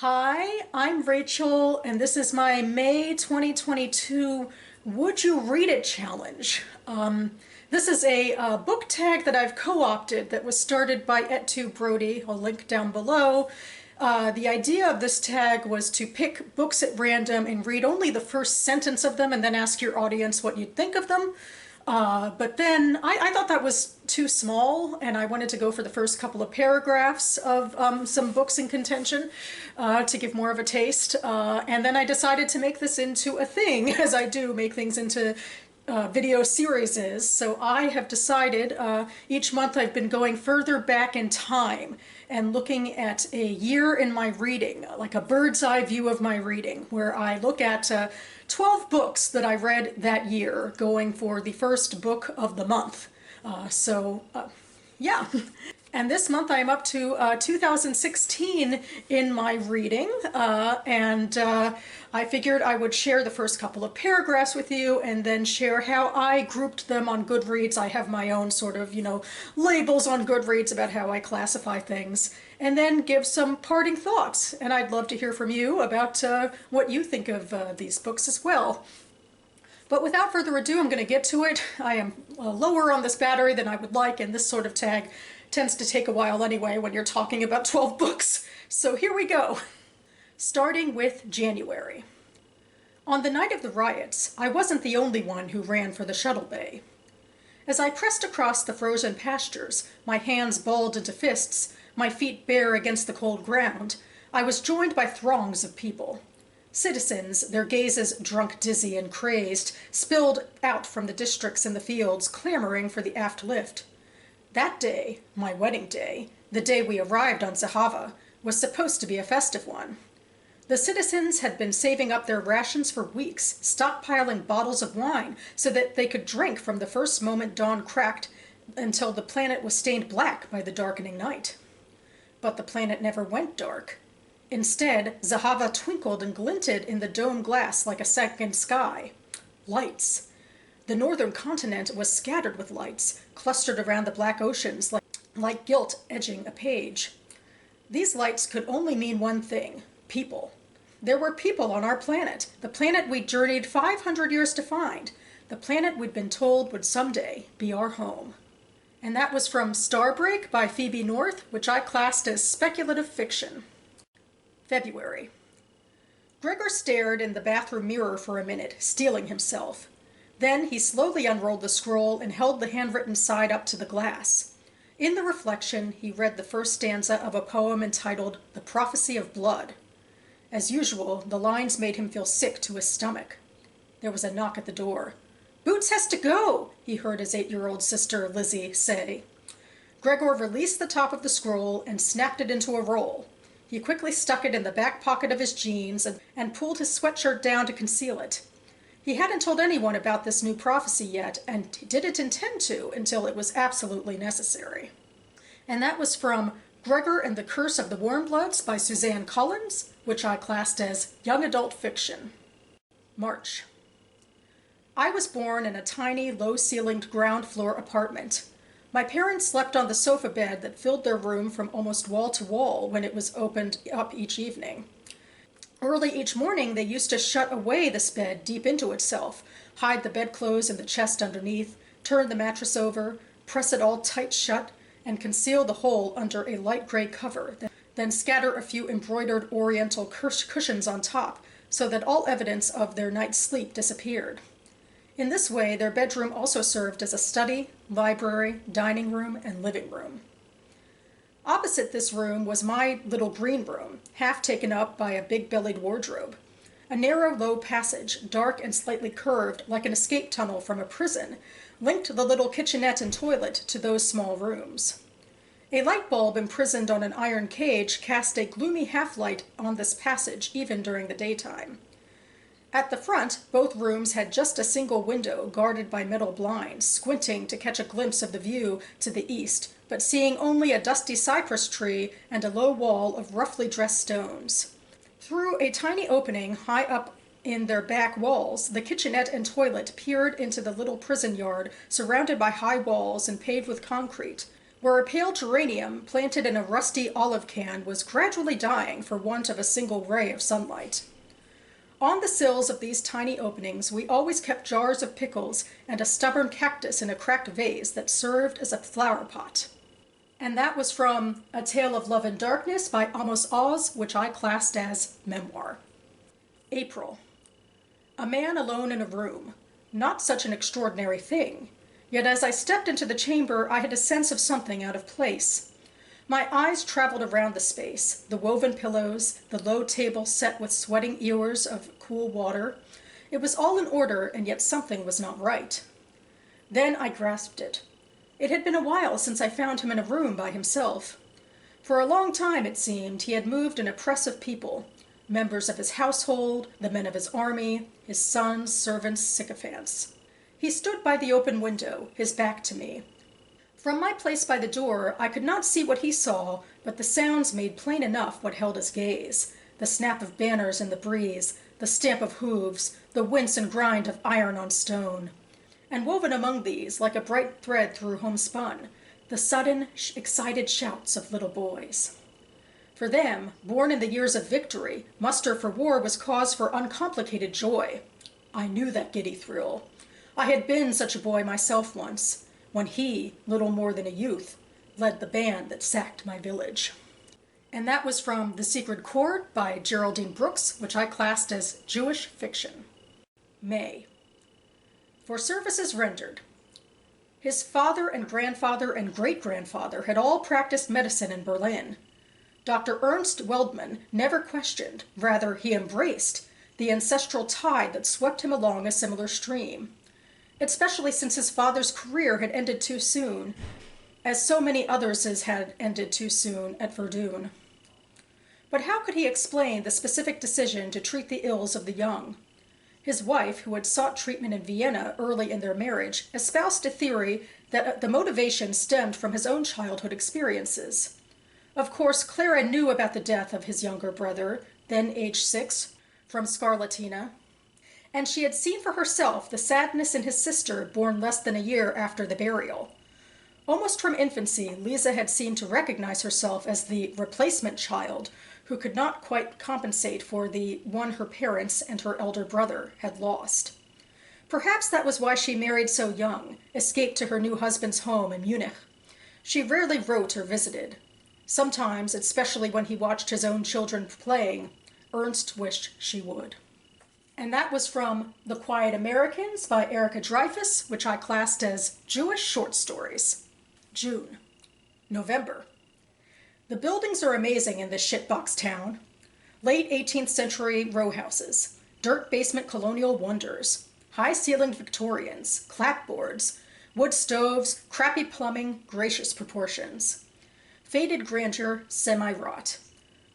Hi, I'm Rachel, and this is my May 2022 Would You Read It challenge. This is a book tag that I've co-opted that was started by Et2 Brody. I'll link down below. The idea of this tag was to pick books at random and read only the first sentence of them and then ask your audience what you'd think of them. But then I thought that was too small, and I wanted to go for the first couple of paragraphs of some books in contention to give more of a taste. And then I decided to make this into a thing, as I do make things into video series. So I have decided each month I've been going further back in time and looking at a year in my reading, like a bird's eye view of my reading, where I look at 12 books that I read that year, going for the first book of the month. Yeah. And this month I'm up to 2016 in my reading, and I figured I would share the first couple of paragraphs with you and then share how I grouped them on Goodreads. I have my own sort of, labels on Goodreads about how I classify things, and then give some parting thoughts. And I'd love to hear from you about what you think of these books as well. But without further ado, I'm going to get to it. I am lower on this battery than I would like, and this sort of tag tends to take a while anyway when you're talking about 12 books. So here we go. Starting with January. On the night of the riots, I wasn't the only one who ran for the shuttle bay. As I pressed across the frozen pastures, my hands balled into fists, my feet bare against the cold ground, I was joined by throngs of people. Citizens, their gazes drunk, dizzy, and crazed, spilled out from the districts in the fields, clamoring for the aft lift. That day, my wedding day, the day we arrived on Zahava, was supposed to be a festive one. The citizens had been saving up their rations for weeks, stockpiling bottles of wine so that they could drink from the first moment dawn cracked until the planet was stained black by the darkening night. But the planet never went dark. Instead, Zahava twinkled and glinted in the dome glass like a second sky. Lights. The northern continent was scattered with lights, clustered around the black oceans like gilt edging a page. These lights could only mean one thing: people. There were people on our planet, the planet we'd journeyed 500 years to find, the planet we'd been told would someday be our home. And that was from Starbreak by Phoebe North, which I classed as speculative fiction. February. Gregor stared in the bathroom mirror for a minute, steeling himself. Then he slowly unrolled the scroll and held the handwritten side up to the glass. In the reflection, he read the first stanza of a poem entitled The Prophecy of Blood. As usual, the lines made him feel sick to his stomach. There was a knock at the door. "Boots has to go," he heard his 8-year-old sister, Lizzie, say. Gregor released the top of the scroll and snapped it into a roll. He quickly stuck it in the back pocket of his jeans and pulled his sweatshirt down to conceal it. He hadn't told anyone about this new prophecy yet, and didn't intend to until it was absolutely necessary. And that was from Gregor and the Curse of the Warmbloods by Suzanne Collins, which I classed as young adult fiction. March. I was born in a tiny, low-ceilinged ground floor apartment. My parents slept on the sofa bed that filled their room from almost wall to wall when it was opened up each evening. Early each morning, they used to shut away this bed deep into itself, hide the bedclothes in the chest underneath, turn the mattress over, press it all tight shut, and conceal the whole under a light gray cover, then scatter a few embroidered oriental cushions on top, so that all evidence of their night's sleep disappeared. In this way, their bedroom also served as a study, library, dining room, and living room. Opposite this room was my little green room, half taken up by a big-bellied wardrobe. A narrow, low passage, dark and slightly curved like an escape tunnel from a prison, linked the little kitchenette and toilet to those small rooms. A light bulb imprisoned on an iron cage cast a gloomy half-light on this passage even during the daytime. At the front, both rooms had just a single window guarded by metal blinds, squinting to catch a glimpse of the view to the east, but seeing only a dusty cypress tree and a low wall of roughly dressed stones. Through a tiny opening high up in their back walls, the kitchenette and toilet peered into the little prison yard surrounded by high walls and paved with concrete, where a pale geranium planted in a rusty olive can was gradually dying for want of a single ray of sunlight. On the sills of these tiny openings we always kept jars of pickles and a stubborn cactus in a cracked vase that served as a flower pot. And that was from A Tale of Love and Darkness by Amos Oz, which I classed as memoir. April. A man alone in a room. Not such an extraordinary thing. Yet as I stepped into the chamber, I had a sense of something out of place. My eyes traveled around the space, the woven pillows, the low table set with sweating ewers of cool water. It was all in order, and yet something was not right. Then I grasped it. It had been a while since I found him in a room by himself. For a long time, it seemed, he had moved in a press of people, members of his household, the men of his army, his sons, servants, sycophants. He stood by the open window, his back to me. From my place by the door, I could not see what he saw, but the sounds made plain enough what held his gaze. The snap of banners in the breeze, the stamp of hooves, the wince and grind of iron on stone. And woven among these, like a bright thread through homespun, the sudden, excited shouts of little boys. For them, born in the years of victory, muster for war was cause for uncomplicated joy. I knew that giddy thrill. I had been such a boy myself once, when he, little more than a youth, led the band that sacked my village. And that was from The Secret Chord by Geraldine Brooks, which I classed as Jewish fiction. May. For services rendered. His father and grandfather and great-grandfather had all practiced medicine in Berlin. Dr. Ernst Weldmann never questioned, rather he embraced, the ancestral tide that swept him along a similar stream, especially since his father's career had ended too soon, as so many others' had ended too soon at Verdun. But how could he explain the specific decision to treat the ills of the young? His wife, who had sought treatment in Vienna early in their marriage, espoused a theory that the motivation stemmed from his own childhood experiences. Of course, Clara knew about the death of his younger brother, then age 6, from scarlatina, and she had seen for herself the sadness in his sister born less than a year after the burial. Almost from infancy, Lisa had seemed to recognize herself as the replacement child who could not quite compensate for the one her parents and her elder brother had lost. Perhaps that was why she married so young, escaped to her new husband's home in Munich. She rarely wrote or visited. Sometimes, especially when he watched his own children playing, Ernst wished she would. And that was from The Quiet Americans by Erica Dreyfuss, which I classed as Jewish short stories. June. November. The buildings are amazing in this shitbox town. Late 18th century row houses, dirt basement colonial wonders, high-ceilinged Victorians, clapboards, wood stoves, crappy plumbing, gracious proportions. Faded grandeur, semi-rot.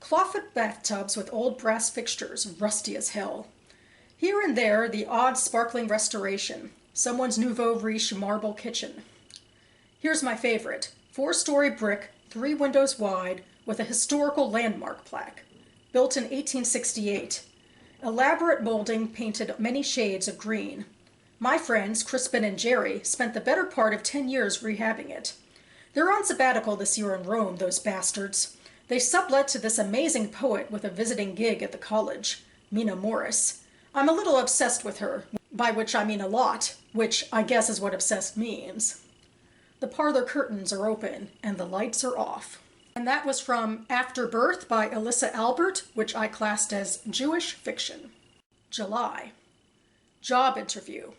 Clawfoot bathtubs with old brass fixtures, rusty as hell. Here and there, the odd sparkling restoration, someone's nouveau riche marble kitchen. Here's my favorite, 4-story brick, 3 windows wide, with a historical landmark plaque, built in 1868. Elaborate molding painted many shades of green. My friends, Crispin and Jerry, spent the better part of 10 years rehabbing it. They're on sabbatical this year in Rome, those bastards. They sublet to this amazing poet with a visiting gig at the college, Mina Morris. I'm a little obsessed with her, by which I mean a lot, which I guess is what obsessed means. The parlor curtains are open and the lights are off. And that was from After Birth by Alyssa Albert, which I classed as Jewish fiction. July. Job interview.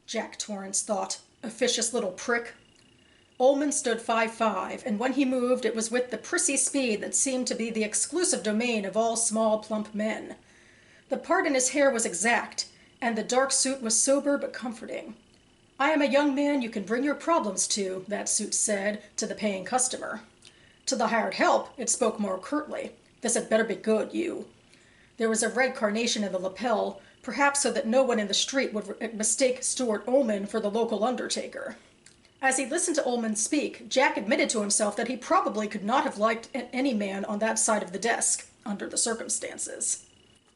Jack Torrance thought, officious little prick. Ullman stood 5'5", and when he moved it was with the prissy speed that seemed to be the exclusive domain of all small, plump men. The part in his hair was exact, and the dark suit was sober but comforting. I am a young man you can bring your problems to, that suit said to the paying customer. To the hired help, it spoke more curtly. This had better be good, you. There was a red carnation in the lapel, perhaps so that no one in the street would mistake Stuart Ullman for the local undertaker. As he listened to Ullman speak, Jack admitted to himself that he probably could not have liked any man on that side of the desk, under the circumstances.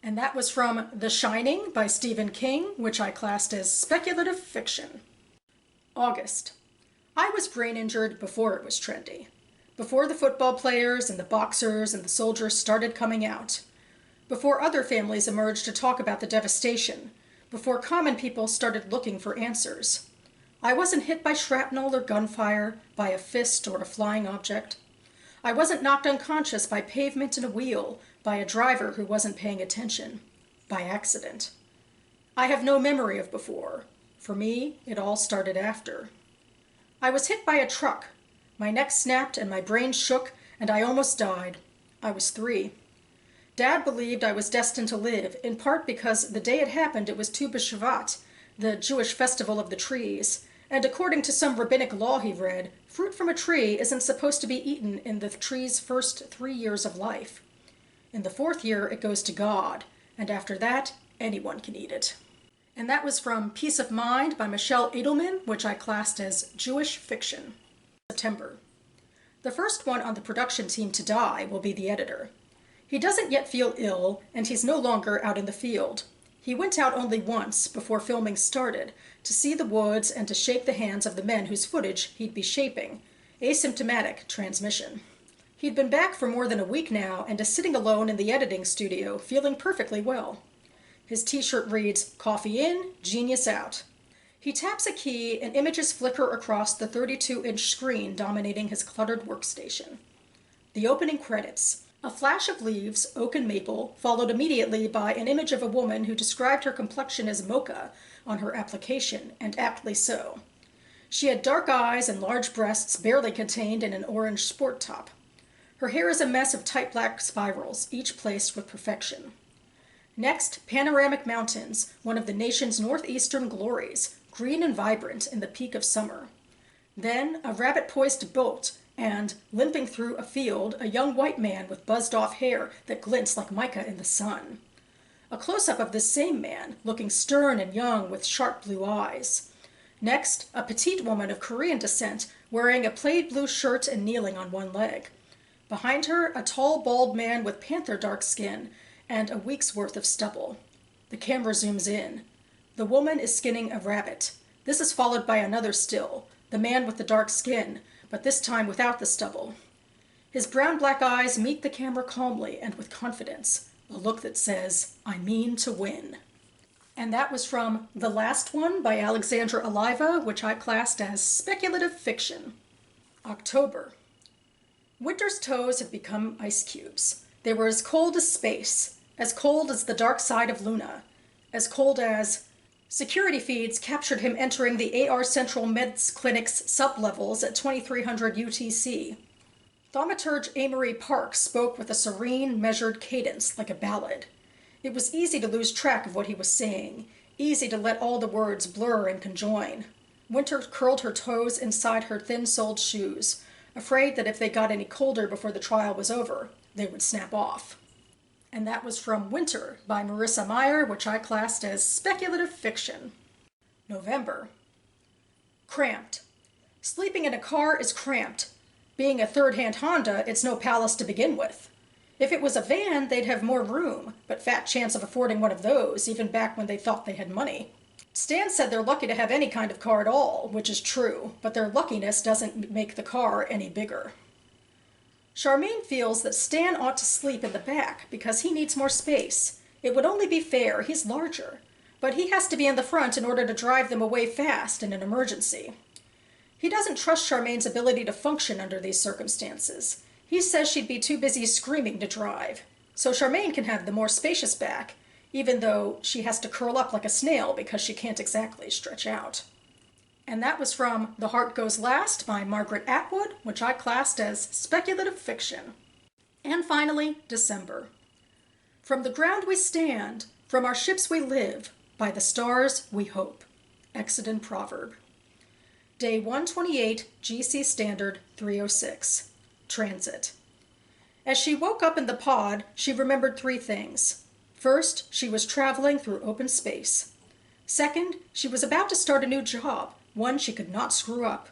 And that was from The Shining by Stephen King, which I classed as speculative fiction. August. I was brain injured before it was trendy. Before the football players and the boxers and the soldiers started coming out. Before other families emerged to talk about the devastation. Before common people started looking for answers. I wasn't hit by shrapnel or gunfire, by a fist or a flying object. I wasn't knocked unconscious by pavement and a wheel, by a driver who wasn't paying attention. By accident. I have no memory of before. For me, it all started after. I was hit by a truck. My neck snapped and my brain shook, and I almost died. I was 3. Dad believed I was destined to live, in part because the day it happened it was Tu B'Shavat, the Jewish festival of the trees, and according to some rabbinic law he read, fruit from a tree isn't supposed to be eaten in the tree's first 3 years of life. In the 4th year it goes to God, and after that, anyone can eat it. And that was from Peace of Mind by Michelle Edelman, which I classed as Jewish fiction. September. The first one on the production team to die will be the editor. He doesn't yet feel ill, and he's no longer out in the field. He went out only once, before filming started, to see the woods and to shake the hands of the men whose footage he'd be shaping. Asymptomatic transmission. He'd been back for more than a week now, and is sitting alone in the editing studio, feeling perfectly well. His t-shirt reads, "Coffee in, genius out." He taps a key and images flicker across the 32-inch screen dominating his cluttered workstation. The opening credits. A flash of leaves, oak and maple, followed immediately by an image of a woman who described her complexion as mocha on her application, and aptly so. She had dark eyes and large breasts barely contained in an orange sport top. Her hair is a mess of tight black spirals, each placed with perfection. Next, panoramic mountains, one of the nation's northeastern glories, green and vibrant in the peak of summer. Then, a rabbit poised to bolt, and, limping through a field, a young white man with buzzed-off hair that glints like mica in the sun. A close-up of this same man, looking stern and young with sharp blue eyes. Next, a petite woman of Korean descent, wearing a plaid blue shirt and kneeling on one leg. Behind her, a tall, bald man with panther dark skin and a week's worth of stubble. The camera zooms in. The woman is skinning a rabbit. This is followed by another still, the man with the dark skin, but this time without the stubble. His brown-black eyes meet the camera calmly and with confidence, a look that says, "I mean to win." And that was from The Last One by Alexandra Aliva, which I classed as speculative fiction. October. Winter's toes have become ice cubes. They were as cold as cold as the dark side of Luna, as cold as... Security feeds captured him entering the AR Central Meds Clinic's sublevels at 2300 UTC. Thaumaturge Amory Parks spoke with a serene, measured cadence, like a ballad. It was easy to lose track of what he was saying, easy to let all the words blur and conjoin. Winter curled her toes inside her thin-soled shoes, afraid that if they got any colder before the trial was over, they would snap off. And that was from Winter by Marissa Meyer, which I classed as speculative fiction. November. Cramped. Sleeping in a car is cramped. Being a third-hand Honda, it's no palace to begin with. If it was a van, they'd have more room, but fat chance of affording one of those, even back when they thought they had money. Stan said they're lucky to have any kind of car at all, which is true, but their luckiness doesn't make the car any bigger. Charmaine feels that Stan ought to sleep in the back because he needs more space. It would only be fair, he's larger. But he has to be in the front in order to drive them away fast in an emergency. He doesn't trust Charmaine's ability to function under these circumstances. He says she'd be too busy screaming to drive. So Charmaine can have the more spacious back, even though she has to curl up like a snail because she can't exactly stretch out. And that was from The Heart Goes Last by Margaret Atwood, which I classed as speculative fiction. And finally, December. From the ground we stand, from our ships we live, by the stars we hope. Exodus Proverb. Day 128, GC Standard 306. Transit. As she woke up in the pod, she remembered 3 things. First, she was traveling through open space. Second, she was about to start a new job, one she could not screw up.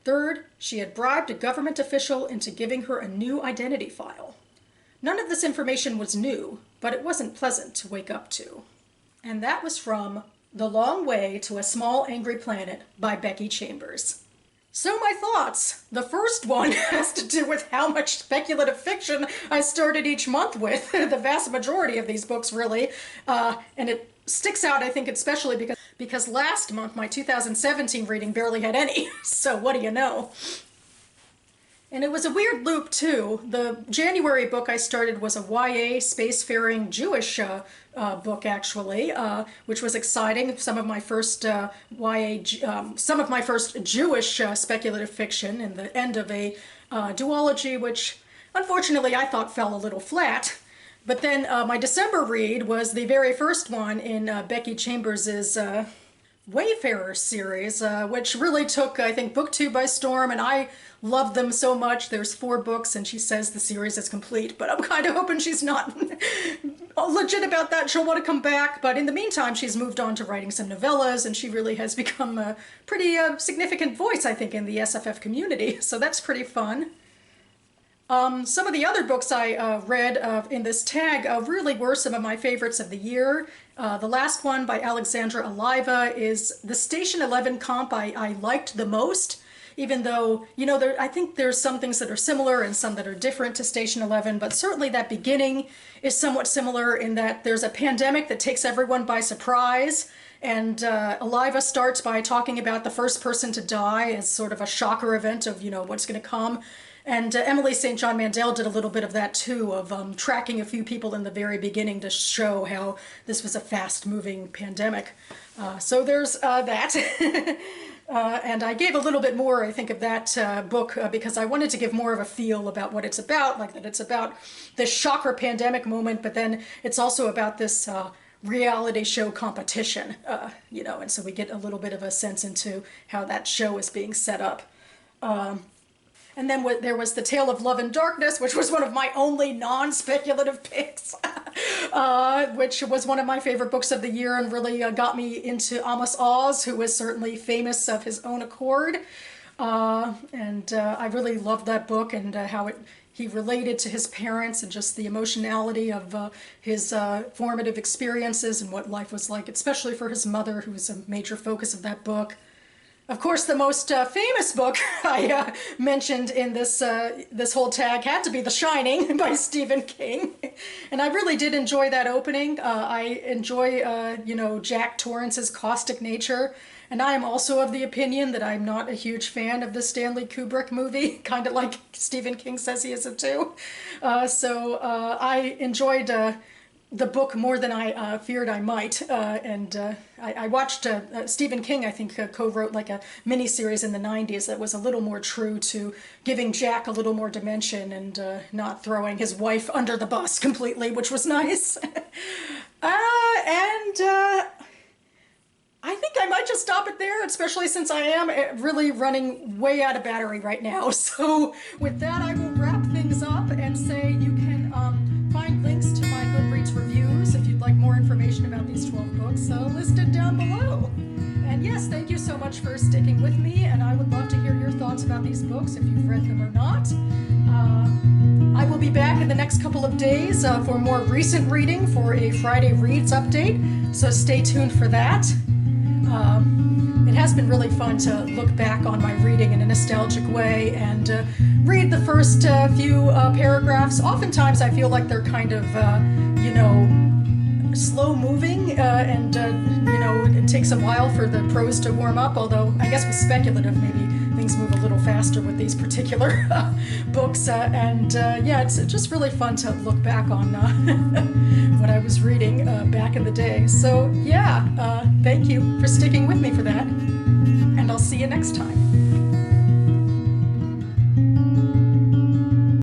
Third, she had bribed a government official into giving her a new identity file. None of this information was new, but it wasn't pleasant to wake up to. And that was from The Long Way to a Small Angry Planet by Becky Chambers. So my thoughts. The first one has to do with how much speculative fiction I started each month with. The vast majority of these books, really. And it sticks out, I think, especially because last month, my 2017 reading barely had any. So what do you know? And it was a weird loop, too. The January book I started was a YA spacefaring Jewish book, actually, which was exciting. Some of my first some of my first Jewish speculative fiction, and the end of a duology, which unfortunately I thought fell a little flat. But then my December read was the very first one in Becky Chambers's Wayfarer series, which really took, I think, book 2 by storm, and I loved them so much. There's 4 books, and she says the series is complete, but I'm kind of hoping she's not legit about that. She'll want to come back, but in the meantime, she's moved on to writing some novellas, and she really has become a pretty significant voice, I think, in the SFF community, so that's pretty fun. Some of the other books I read in this tag really were some of my favorites of the year. The last one by Alexandra Aliva is the Station 11 comp I liked the most, even though, you know, I think there's some things that are similar and some that are different to Station 11, but certainly that beginning is somewhat similar in that there's a pandemic that takes everyone by surprise. And Aliva starts by talking about the first person to die as sort of a shocker event of, you know, what's going to come. And Emily St. John Mandel did a little bit of that too, of tracking a few people in the very beginning to show how this was a fast-moving pandemic. So there's that. And I gave a little bit more, I think, of that book because I wanted to give more of a feel about what it's about, like that it's about this shocker pandemic moment, but then it's also about this reality show competition, you know, and so we get a little bit of a sense into how that show is being set up. And then there was The Tale of Love and Darkness, which was one of my only non-speculative picks, which was one of my favorite books of the year and really got me into Amos Oz, who was certainly famous of his own accord. I really loved that book and how he related to his parents and just the emotionality of his formative experiences and what life was like, especially for his mother, who was a major focus of that book. Of course, the most famous book I mentioned in this whole tag had to be The Shining by Stephen King, and I really did enjoy that opening. I enjoy, you know, Jack Torrance's caustic nature, and I am also of the opinion that I'm not a huge fan of the Stanley Kubrick movie, kind of like Stephen King says he isn't too. I enjoyed the book more than I feared I might, I watched Stephen King, I think, co-wrote like a mini-series in the 90s that was a little more true to giving Jack a little more dimension and not throwing his wife under the bus completely, which was nice. I think I might just stop it there, especially since I am really running way out of battery right now. So with that, I will wrap things up and say you can find links to my Goodreads reviews if you'd like more information about these 12 books listed down below. And yes, thank you so much for sticking with me, and I would love to hear your thoughts about these books if you've read them or not. I will be back in the next couple of days for more recent reading for a Friday Reads update, so stay tuned for that. It has been really fun to look back on my reading in a nostalgic way and read the first few paragraphs. Oftentimes I feel like they're kind of, you know, slow moving and, you know, it takes a while for the prose to warm up, although I guess with speculative maybe things move a little faster with these particular books. Yeah, it's just really fun to look back on what I was reading back in the day. So yeah, thank you for sticking with me for that, and I'll see you next time.